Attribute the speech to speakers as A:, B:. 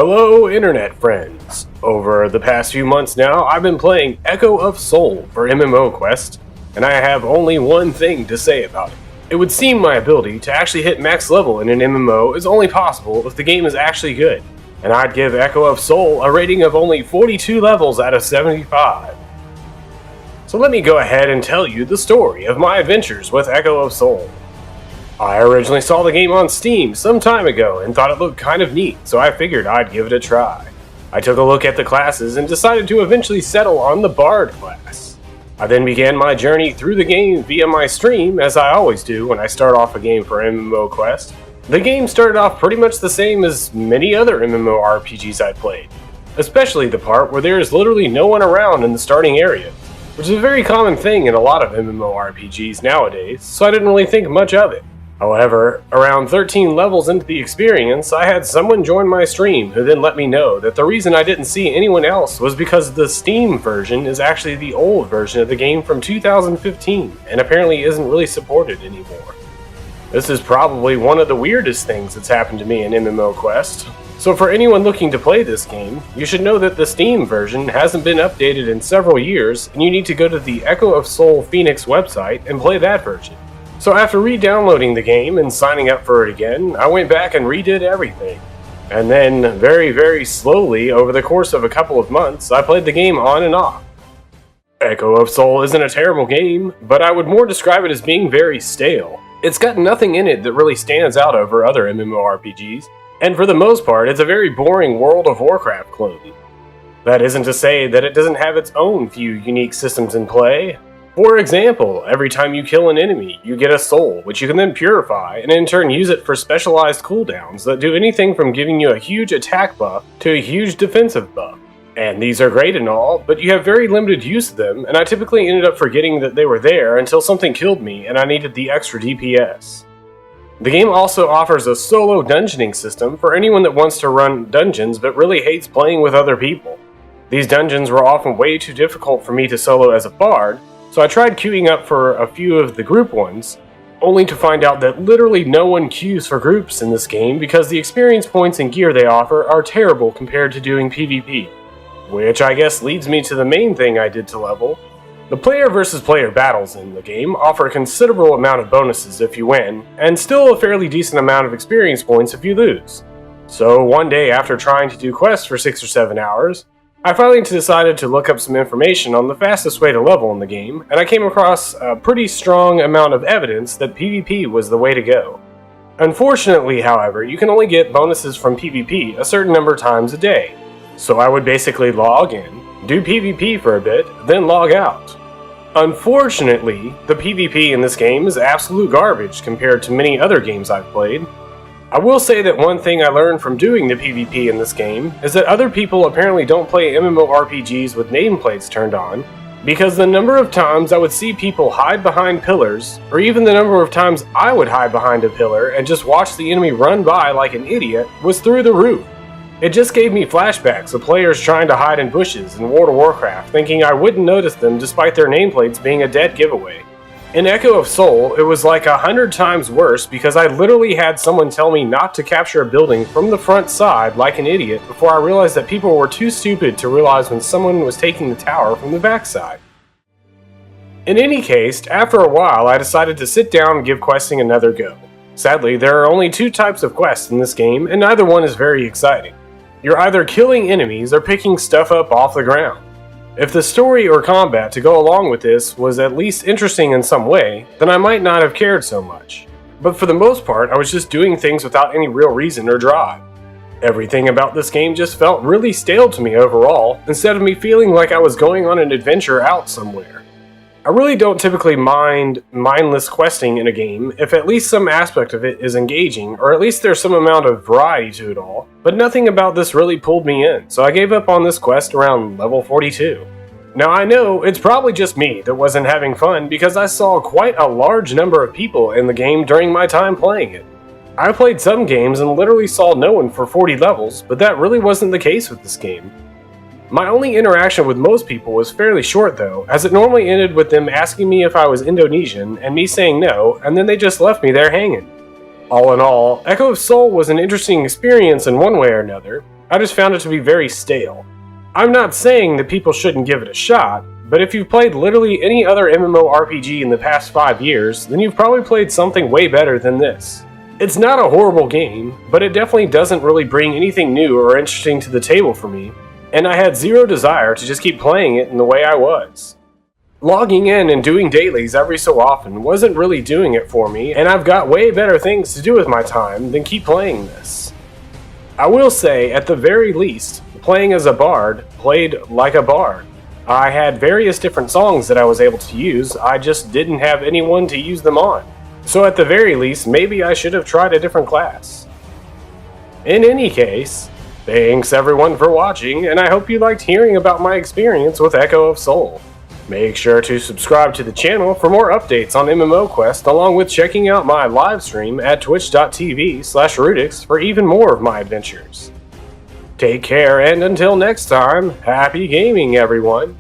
A: Hello internet friends! Over the past few months now, I've been playing Echo of Soul for MMO Quest, and I have only one thing to say about it. It would seem my ability to actually hit max level in an MMO is only possible if the game is actually good, and I'd give Echo of Soul a rating of only 42 levels out of 75. So let me go ahead and tell you the story of my adventures with Echo of Soul. I originally saw the game on Steam some time ago and thought it looked kind of neat, so I figured I'd give it a try. I took a look at the classes and decided to eventually settle on the Bard class. I then began my journey through the game via my stream, as I always do when I start off a game for MMO Quest. The game started off pretty much the same as many other MMORPGs I played, especially the part where there is literally no one around in the starting area, which is a very common thing in a lot of MMORPGs nowadays, so I didn't really think much of it. However, around 13 levels into the experience, I had someone join my stream who then let me know that the reason I didn't see anyone else was because the Steam version is actually the old version of the game from 2015 and apparently isn't really supported anymore. This is probably one of the weirdest things that's happened to me in MMO Quest. So for anyone looking to play this game, you should know that the Steam version hasn't been updated in several years, and you need to go to the Echo of Soul Phoenix website and play that version. So after re-downloading the game and signing up for it again, I went back and redid everything. And then, very slowly, over the course of a couple of months, I played the game on and off. Echo of Soul isn't a terrible game, but I would more describe it as being very stale. It's got nothing in it that really stands out over other MMORPGs, and for the most part, it's a very boring World of Warcraft clone. That isn't to say that it doesn't have its own few unique systems in play. For example, every time you kill an enemy, you get a soul, which you can then purify, and in turn use it for specialized cooldowns that do anything from giving you a huge attack buff to a huge defensive buff. And these are great and all, but you have very limited use of them, and I typically ended up forgetting that they were there until something killed me and I needed the extra DPS. The game also offers a solo dungeoning system for anyone that wants to run dungeons but really hates playing with other people. These dungeons were often way too difficult for me to solo as a bard, so I tried queuing up for a few of the group ones, only to find out that literally no one queues for groups in this game because the experience points and gear they offer are terrible compared to doing PvP. Which I guess leads me to the main thing I did to level. The player versus player battles in the game offer a considerable amount of bonuses if you win, and still a fairly decent amount of experience points if you lose. So one day after trying to do quests for 6 or 7 hours, I finally decided to look up some information on the fastest way to level in the game, and I came across a pretty strong amount of evidence that PvP was the way to go. Unfortunately, however, you can only get bonuses from PvP a certain number of times a day, so I would basically log in, do PvP for a bit, then log out. Unfortunately, the PvP in this game is absolute garbage compared to many other games I've played. I will say that one thing I learned from doing the PvP in this game is that other people apparently don't play MMORPGs with nameplates turned on, because the number of times I would see people hide behind pillars, or even the number of times I would hide behind a pillar and just watch the enemy run by like an idiot was through the roof. It just gave me flashbacks of players trying to hide in bushes in World of Warcraft, thinking I wouldn't notice them despite their nameplates being a dead giveaway. In Echo of Soul, it was like 100 times worse because I literally had someone tell me not to capture a building from the front side like an idiot before I realized that people were too stupid to realize when someone was taking the tower from the backside. In any case, after a while I decided to sit down and give questing another go. Sadly, there are only 2 types of quests in this game, and neither one is very exciting. You're either killing enemies or picking stuff up off the ground. If the story or combat to go along with this was at least interesting in some way, then I might not have cared so much. But for the most part, I was just doing things without any real reason or drive. Everything about this game just felt really stale to me overall, instead of me feeling like I was going on an adventure out somewhere. I really don't typically mind mindless questing in a game if at least some aspect of it is engaging, or at least there's some amount of variety to it all, but nothing about this really pulled me in, so I gave up on this quest around level 42. Now I know it's probably just me that wasn't having fun because I saw quite a large number of people in the game during my time playing it. I played some games and literally saw no one for 40 levels, but that really wasn't the case with this game. My only interaction with most people was fairly short though, as it normally ended with them asking me if I was Indonesian and me saying no, and then they just left me there hanging. All in all, Echo of Soul was an interesting experience in one way or another, I just found it to be very stale. I'm not saying that people shouldn't give it a shot, but if you've played literally any other MMORPG in the past 5 years, then you've probably played something way better than this. It's not a horrible game, but it definitely doesn't really bring anything new or interesting to the table for me, and I had zero desire to just keep playing it in the way I was. Logging in and doing dailies every so often wasn't really doing it for me, and I've got way better things to do with my time than keep playing this. I will say, at the very least, playing as a bard played like a bard. I had various different songs that I was able to use, I just didn't have anyone to use them on. So at the very least, maybe I should have tried a different class. In any case, thanks everyone for watching, and I hope you liked hearing about my experience with Echo of Soul. Make sure to subscribe to the channel for more updates on MMO Quest, along with checking out my live stream at twitch.tv/rudyxx for even more of my adventures. Take care, and until next time, happy gaming everyone!